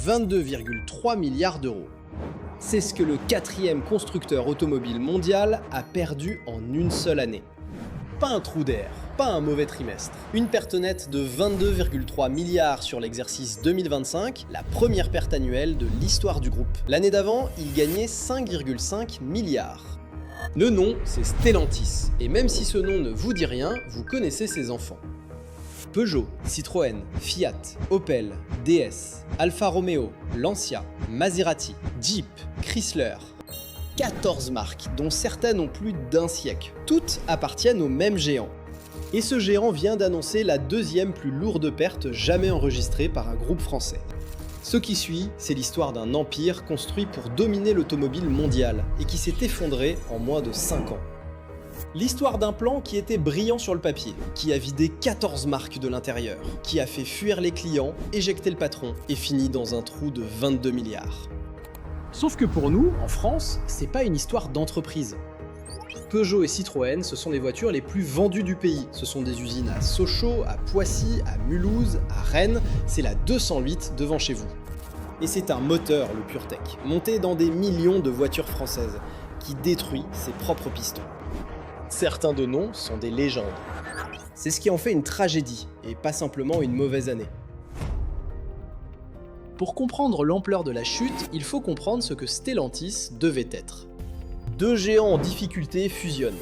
22,3 milliards d'euros. C'est ce que le quatrième constructeur automobile mondial a perdu en une seule année. Pas un trou d'air, pas un mauvais trimestre. Une perte nette de 22,3 milliards sur l'exercice 2025, la première perte annuelle de l'histoire du groupe. L'année d'avant, il gagnait 5,5 milliards. Le nom, c'est Stellantis, et même si ce nom ne vous dit rien, vous connaissez ses enfants. Peugeot, Citroën, Fiat, Opel, DS, Alfa Romeo, Lancia, Maserati, Jeep, Chrysler. 14 marques, dont certaines ont plus d'un siècle. Toutes appartiennent au même géant. Et ce géant vient d'annoncer la deuxième plus lourde perte jamais enregistrée par un groupe français. Ce qui suit, c'est l'histoire d'un empire construit pour dominer l'automobile mondiale et qui s'est effondré en moins de 5 ans. L'histoire d'un plan qui était brillant sur le papier, qui a vidé 14 marques de l'intérieur, qui a fait fuir les clients, éjecté le patron et fini dans un trou de 22 milliards. Sauf que pour nous, en France, c'est pas une histoire d'entreprise. Peugeot et Citroën, ce sont les voitures les plus vendues du pays. Ce sont des usines à Sochaux, à Poissy, à Mulhouse, à Rennes, c'est la 208 devant chez vous. Et c'est un moteur, le PureTech, monté dans des millions de voitures françaises, qui détruit ses propres pistons. Certains de noms sont des légendes. C'est ce qui en fait une tragédie, et pas simplement une mauvaise année. Pour comprendre l'ampleur de la chute, il faut comprendre ce que Stellantis devait être. Deux géants en difficulté fusionnent.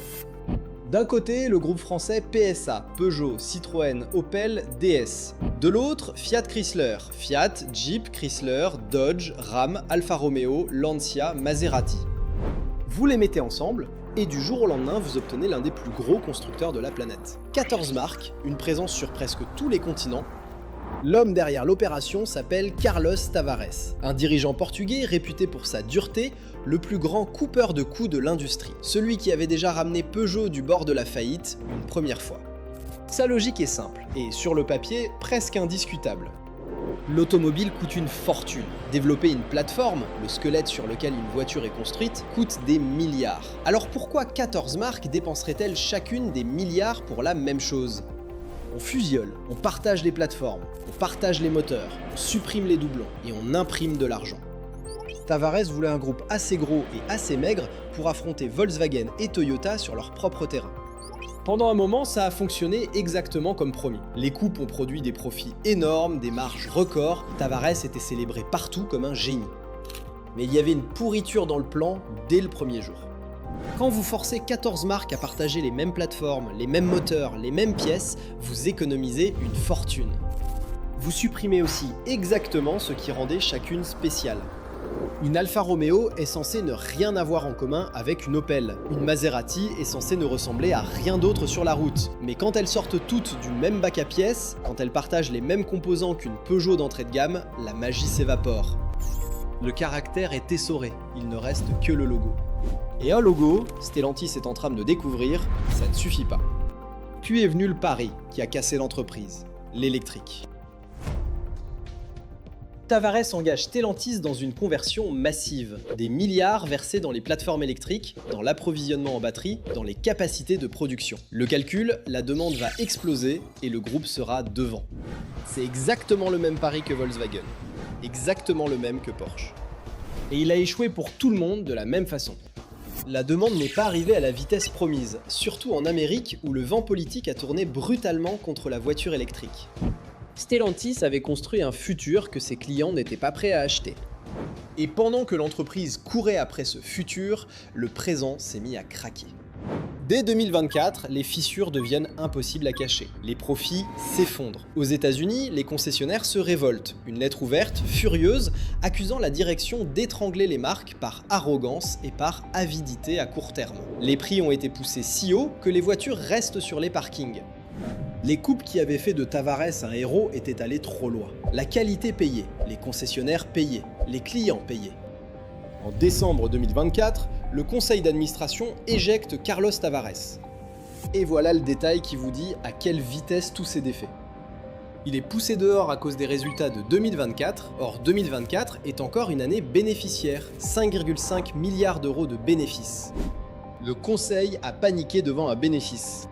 D'un côté, le groupe français PSA, Peugeot, Citroën, Opel, DS. De l'autre, Fiat Chrysler, Fiat, Jeep, Chrysler, Dodge, Ram, Alfa Romeo, Lancia, Maserati. Vous les mettez ensemble, et du jour au lendemain, vous obtenez l'un des plus gros constructeurs de la planète. 14 marques, une présence sur presque tous les continents. L'homme derrière l'opération s'appelle Carlos Tavares, un dirigeant portugais réputé pour sa dureté, le plus grand coupeur de coups de l'industrie, celui qui avait déjà ramené Peugeot du bord de la faillite une première fois. Sa logique est simple, et sur le papier, presque indiscutable. L'automobile coûte une fortune. Développer une plateforme, le squelette sur lequel une voiture est construite, coûte des milliards. Alors pourquoi 14 marques dépenseraient-elles chacune des milliards pour la même chose ? On fusionne, on partage les plateformes, on partage les moteurs, on supprime les doublons et on imprime de l'argent. Tavares voulait un groupe assez gros et assez maigre pour affronter Volkswagen et Toyota sur leur propre terrain. Pendant un moment, ça a fonctionné exactement comme promis. Les coupes ont produit des profits énormes, des marges records, Tavares était célébré partout comme un génie. Mais il y avait une pourriture dans le plan dès le premier jour. Quand vous forcez 14 marques à partager les mêmes plateformes, les mêmes moteurs, les mêmes pièces, vous économisez une fortune. Vous supprimez aussi exactement ce qui rendait chacune spéciale. Une Alfa Romeo est censée ne rien avoir en commun avec une Opel. Une Maserati est censée ne ressembler à rien d'autre sur la route. Mais quand elles sortent toutes du même bac à pièces, quand elles partagent les mêmes composants qu'une Peugeot d'entrée de gamme, la magie s'évapore. Le caractère est essoré, il ne reste que le logo. Et un logo, Stellantis est en train de découvrir, ça ne suffit pas. Puis est venu le pari qui a cassé l'entreprise, l'électrique. Tavares engage Stellantis dans une conversion massive. Des milliards versés dans les plateformes électriques, dans l'approvisionnement en batterie, dans les capacités de production. Le calcul, la demande va exploser et le groupe sera devant. C'est exactement le même pari que Volkswagen. Exactement le même que Porsche. Et il a échoué pour tout le monde de la même façon. La demande n'est pas arrivée à la vitesse promise, surtout en Amérique où le vent politique a tourné brutalement contre la voiture électrique. Stellantis avait construit un futur que ses clients n'étaient pas prêts à acheter. Et pendant que l'entreprise courait après ce futur, le présent s'est mis à craquer. Dès 2024, les fissures deviennent impossibles à cacher. Les profits s'effondrent. Aux États-Unis, les concessionnaires se révoltent. Une lettre ouverte, furieuse, accusant la direction d'étrangler les marques par arrogance et par avidité à court terme. Les prix ont été poussés si haut que les voitures restent sur les parkings. Les coupes qui avaient fait de Tavares un héros étaient allées trop loin. La qualité payait, les concessionnaires payaient, les clients payaient. En décembre 2024, le conseil d'administration éjecte Carlos Tavares. Et voilà le détail qui vous dit à quelle vitesse tout s'est défait. Il est poussé dehors à cause des résultats de 2024, or 2024 est encore une année bénéficiaire, 5,5 milliards d'euros de bénéfices. Le conseil a paniqué devant un bénéfice,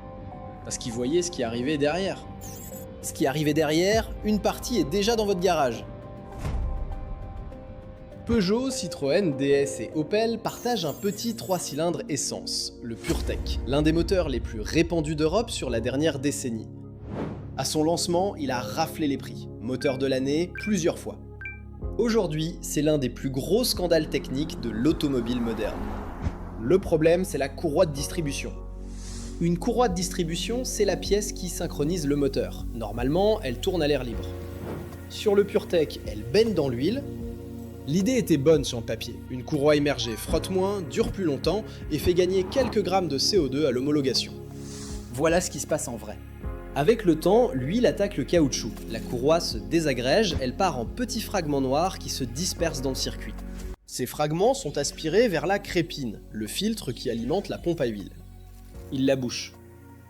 parce qu'il voyait ce qui arrivait derrière. Ce qui arrivait derrière, une partie est déjà dans votre garage. Peugeot, Citroën, DS et Opel partagent un petit 3 cylindres essence, le PureTech, l'un des moteurs les plus répandus d'Europe sur la dernière décennie. À son lancement, il a raflé les prix, moteur de l'année plusieurs fois. Aujourd'hui, c'est l'un des plus gros scandales techniques de l'automobile moderne. Le problème, c'est la courroie de distribution. Une courroie de distribution, c'est la pièce qui synchronise le moteur. Normalement, elle tourne à l'air libre. Sur le PureTech, elle baigne dans l'huile. L'idée était bonne sur le papier. Une courroie émergée frotte moins, dure plus longtemps et fait gagner quelques grammes de CO2 à l'homologation. Voilà ce qui se passe en vrai. Avec le temps, l'huile attaque le caoutchouc. La courroie se désagrège, elle part en petits fragments noirs qui se dispersent dans le circuit. Ces fragments sont aspirés vers la crépine, le filtre qui alimente la pompe à huile. Il la bouche.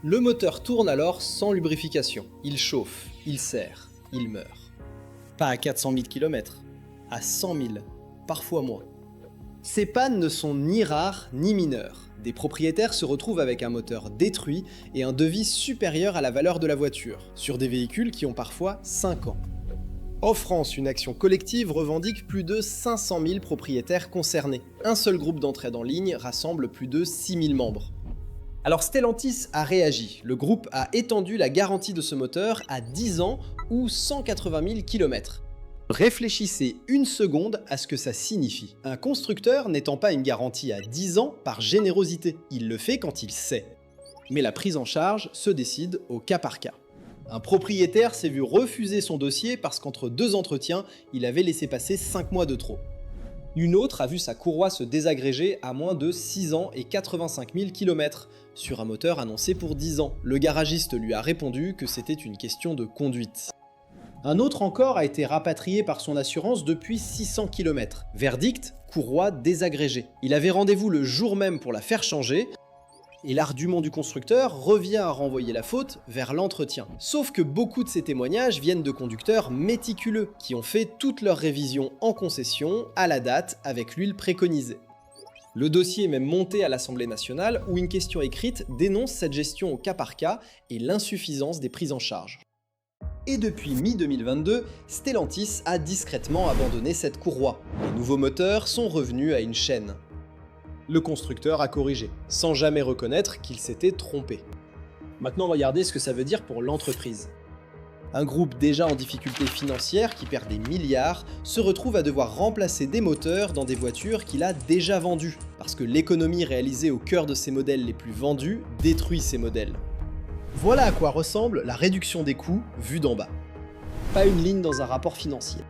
Le moteur tourne alors sans lubrification. Il chauffe, il serre, il meurt. Pas à 400 000 km. À 100 000, parfois moins. Ces pannes ne sont ni rares ni mineures. Des propriétaires se retrouvent avec un moteur détruit et un devis supérieur à la valeur de la voiture, sur des véhicules qui ont parfois 5 ans. En France, une action collective revendique plus de 500 000 propriétaires concernés. Un seul groupe d'entraide en ligne rassemble plus de 6 000 membres. Alors Stellantis a réagi. Le groupe a étendu la garantie de ce moteur à 10 ans ou 180 000 km. Réfléchissez une seconde à ce que ça signifie. Un constructeur n'étend pas une garantie à 10 ans par générosité, il le fait quand il sait. Mais la prise en charge se décide au cas par cas. Un propriétaire s'est vu refuser son dossier parce qu'entre 2 entretiens, il avait laissé passer 5 mois de trop. Une autre a vu sa courroie se désagréger à moins de 6 ans et 85 000 km, sur un moteur annoncé pour 10 ans. Le garagiste lui a répondu que c'était une question de conduite. Un autre encore a été rapatrié par son assurance depuis 600 km. Verdict, courroie désagrégée. Il avait rendez-vous le jour même pour la faire changer, et l'argument du constructeur revient à renvoyer la faute vers l'entretien. Sauf que beaucoup de ces témoignages viennent de conducteurs méticuleux, qui ont fait toutes leurs révisions en concession, à la date, avec l'huile préconisée. Le dossier est même monté à l'Assemblée nationale, où une question écrite dénonce cette gestion au cas par cas et l'insuffisance des prises en charge. Et depuis mi-2022, Stellantis a discrètement abandonné cette courroie. Les nouveaux moteurs sont revenus à une chaîne. Le constructeur a corrigé, sans jamais reconnaître qu'il s'était trompé. Maintenant, regardez ce que ça veut dire pour l'entreprise. Un groupe déjà en difficulté financière qui perd des milliards se retrouve à devoir remplacer des moteurs dans des voitures qu'il a déjà vendues, parce que l'économie réalisée au cœur de ces modèles les plus vendus détruit ces modèles. Voilà à quoi ressemble la réduction des coûts vue d'en bas. Pas une ligne dans un rapport financier.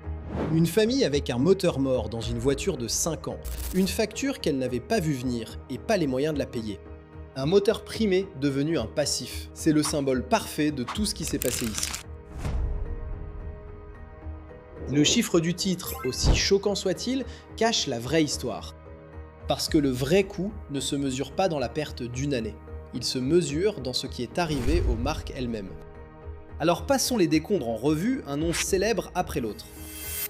Une famille avec un moteur mort dans une voiture de 5 ans, une facture qu'elle n'avait pas vue venir et pas les moyens de la payer. Un moteur primé devenu un passif. C'est le symbole parfait de tout ce qui s'est passé ici. Le chiffre du titre, aussi choquant soit-il, cache la vraie histoire. Parce que le vrai coût ne se mesure pas dans la perte d'une année. Il se mesure dans ce qui est arrivé aux marques elles-mêmes. Alors passons les décombres en revue, un nom célèbre après l'autre.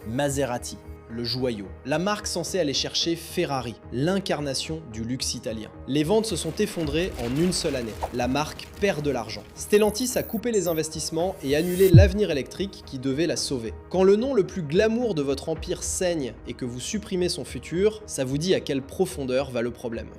Maserati, le joyau, la marque censée aller chercher Ferrari, l'incarnation du luxe italien. Les ventes se sont effondrées en une seule année. La marque perd de l'argent. Stellantis a coupé les investissements et annulé l'avenir électrique qui devait la sauver. Quand le nom le plus glamour de votre empire saigne et que vous supprimez son futur, ça vous dit à quelle profondeur va le problème.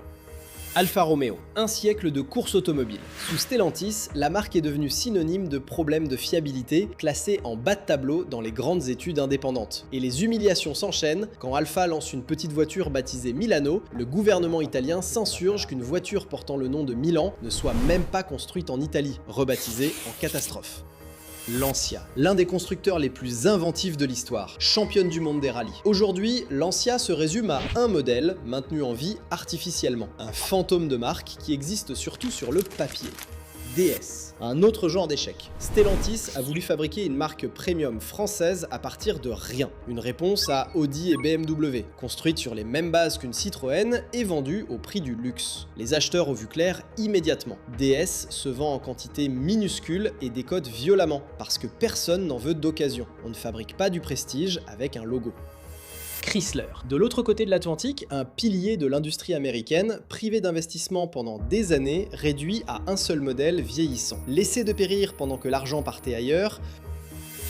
Alfa Romeo, un siècle de course automobile. Sous Stellantis, la marque est devenue synonyme de problèmes de fiabilité, classée en bas de tableau dans les grandes études indépendantes. Et les humiliations s'enchaînent quand Alfa lance une petite voiture baptisée Milano, le gouvernement italien s'insurge qu'une voiture portant le nom de Milan ne soit même pas construite en Italie, rebaptisée en catastrophe. Lancia, l'un des constructeurs les plus inventifs de l'histoire, championne du monde des rallyes. Aujourd'hui, Lancia se résume à un modèle maintenu en vie artificiellement, un fantôme de marque qui existe surtout sur le papier. DS, un autre genre d'échec. Stellantis a voulu fabriquer une marque premium française à partir de rien. Une réponse à Audi et BMW, construite sur les mêmes bases qu'une Citroën et vendue au prix du luxe. Les acheteurs ont vu clair immédiatement. DS se vend en quantité minuscule et décode violemment, parce que personne n'en veut d'occasion. On ne fabrique pas du prestige avec un logo. Chrysler. De l'autre côté de l'Atlantique, un pilier de l'industrie américaine, privé d'investissement pendant des années, réduit à un seul modèle vieillissant. Laissé de périr pendant que l'argent partait ailleurs,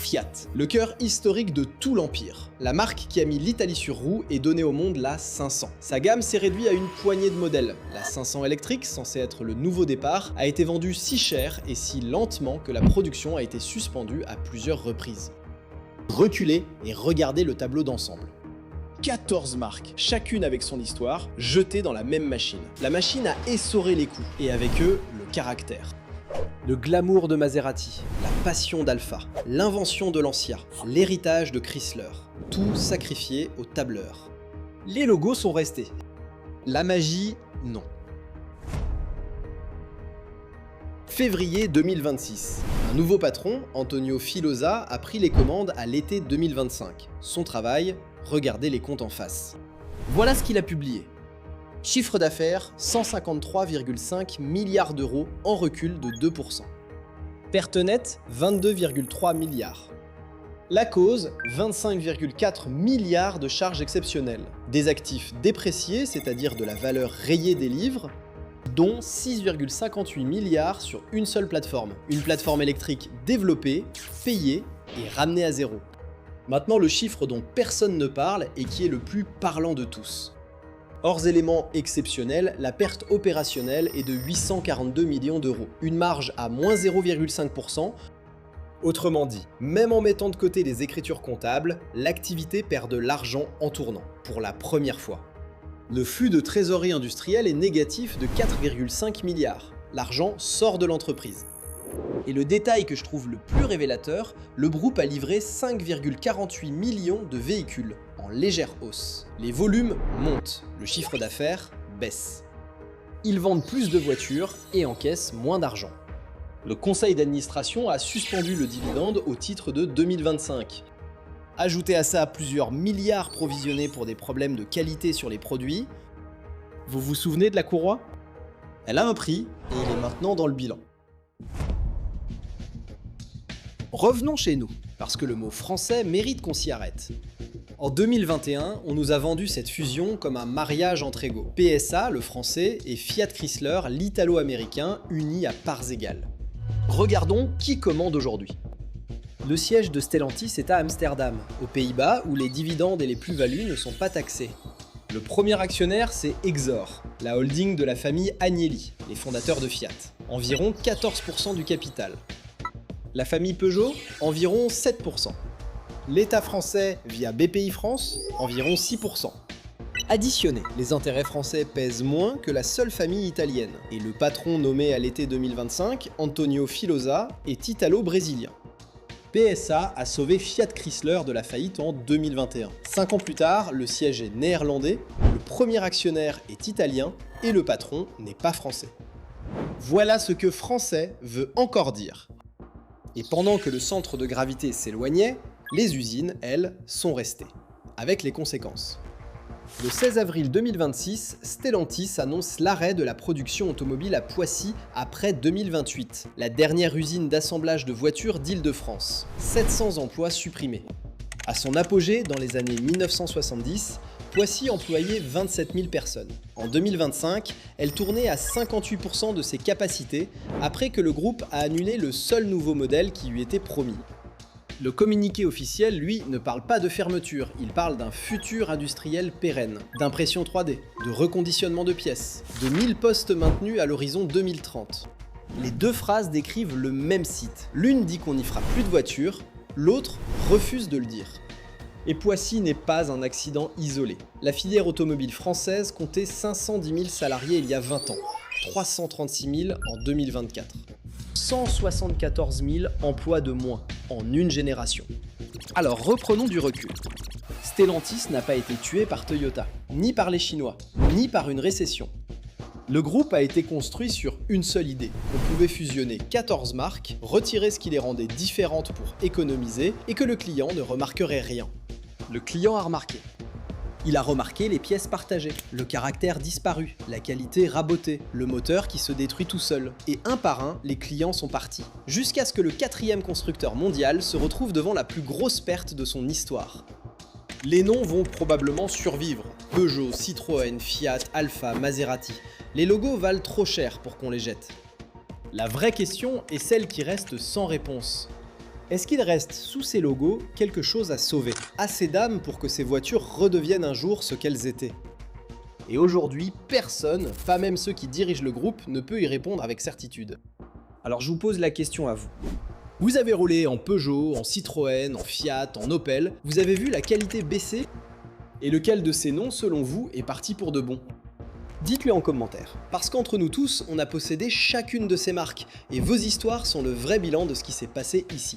Fiat, le cœur historique de tout l'Empire. La marque qui a mis l'Italie sur roue et donné au monde la 500. Sa gamme s'est réduite à une poignée de modèles. La 500 électrique, censée être le nouveau départ, a été vendue si cher et si lentement que la production a été suspendue à plusieurs reprises. Reculez et regardez le tableau d'ensemble. 14 marques, chacune avec son histoire, jetées dans la même machine. La machine a essoré les coûts, et avec eux, le caractère. Le glamour de Maserati, la passion d'Alfa, l'invention de Lancia, l'héritage de Chrysler, tout sacrifié au tableur. Les logos sont restés. La magie, non. Février 2026. Un nouveau patron, Antonio Filosa, a pris les commandes à l'été 2025. Son travail, regarder les comptes en face. Voilà ce qu'il a publié. Chiffre d'affaires, 153,5 milliards d'euros en recul de 2%. Perte nette, 22,3 milliards. La cause, 25,4 milliards de charges exceptionnelles. Des actifs dépréciés, c'est-à-dire de la valeur rayée des livres, dont 6,58 milliards sur une seule plateforme. Une plateforme électrique développée, payée et ramenée à zéro. Maintenant, le chiffre dont personne ne parle et qui est le plus parlant de tous. Hors éléments exceptionnels, la perte opérationnelle est de 842 millions d'euros. Une marge à moins 0,5%. Autrement dit, même en mettant de côté les écritures comptables, l'activité perd de l'argent en tournant, pour la première fois. Le flux de trésorerie industrielle est négatif de 4,5 milliards. L'argent sort de l'entreprise. Et le détail que je trouve le plus révélateur, le groupe a livré 5,48 millions de véhicules, en légère hausse. Les volumes montent, le chiffre d'affaires baisse. Ils vendent plus de voitures et encaissent moins d'argent. Le conseil d'administration a suspendu le dividende au titre de 2025. Ajoutez à ça plusieurs milliards provisionnés pour des problèmes de qualité sur les produits. Vous vous souvenez de la courroie ? Elle a un prix et il est maintenant dans le bilan. Revenons chez nous, parce que le mot français mérite qu'on s'y arrête. En 2021, on nous a vendu cette fusion comme un mariage entre égaux. PSA, le français, et Fiat Chrysler, l'italo-américain, unis à parts égales. Regardons qui commande aujourd'hui. Le siège de Stellantis est à Amsterdam, aux Pays-Bas, où les dividendes et les plus-values ne sont pas taxés. Le premier actionnaire, c'est Exor, la holding de la famille Agnelli, les fondateurs de Fiat. Environ 14% du capital. La famille Peugeot, environ 7%. L'État français, via BPI France, environ 6%. Additionnez, les intérêts français pèsent moins que la seule famille italienne. Et le patron nommé à l'été 2025, Antonio Filosa, est italo-brésilien. PSA a sauvé Fiat Chrysler de la faillite en 2021. 5 ans plus tard, le siège est néerlandais, le premier actionnaire est italien et le patron n'est pas français. Voilà ce que français veut encore dire. Et pendant que le centre de gravité s'éloignait, les usines, elles, sont restées. Avec les conséquences. Le 16 avril 2026, Stellantis annonce l'arrêt de la production automobile à Poissy après 2028, la dernière usine d'assemblage de voitures d'Île-de-France. 700 emplois supprimés. À son apogée, dans les années 1970, Poissy employait 27 000 personnes. En 2025, elle tournait à 58% de ses capacités après que le groupe a annulé le seul nouveau modèle qui lui était promis. Le communiqué officiel, lui, ne parle pas de fermeture, il parle d'un futur industriel pérenne, d'impression 3D, de reconditionnement de pièces, de 1000 postes maintenus à l'horizon 2030. Les deux phrases décrivent le même site. L'une dit qu'on n'y fera plus de voitures, l'autre refuse de le dire. Et Poissy n'est pas un accident isolé. La filière automobile française comptait 510 000 salariés il y a 20 ans, 336 000 en 2024. 174 000 emplois de moins en une génération. Alors reprenons du recul. Stellantis n'a pas été tué par Toyota, ni par les Chinois, ni par une récession. Le groupe a été construit sur une seule idée. On pouvait fusionner 14 marques, retirer ce qui les rendait différentes pour économiser et que le client ne remarquerait rien. Le client a remarqué. Il a remarqué les pièces partagées, le caractère disparu, la qualité rabotée, le moteur qui se détruit tout seul. Et un par un, les clients sont partis. Jusqu'à ce que le 4e constructeur mondial se retrouve devant la plus grosse perte de son histoire. Les noms vont probablement survivre. Peugeot, Citroën, Fiat, Alfa, Maserati. Les logos valent trop cher pour qu'on les jette. La vraie question est celle qui reste sans réponse. Est-ce qu'il reste sous ces logos quelque chose à sauver? Assez d'âme pour que ces voitures redeviennent un jour ce qu'elles étaient. Et aujourd'hui, personne, pas même ceux qui dirigent le groupe, ne peut y répondre avec certitude. Alors je vous pose la question à vous. Vous avez roulé en Peugeot, en Citroën, en Fiat, en Opel, vous avez vu la qualité baisser? Et lequel de ces noms, selon vous, est parti pour de bon? Dites-le en commentaire, parce qu'entre nous tous, on a possédé chacune de ces marques, et vos histoires sont le vrai bilan de ce qui s'est passé ici.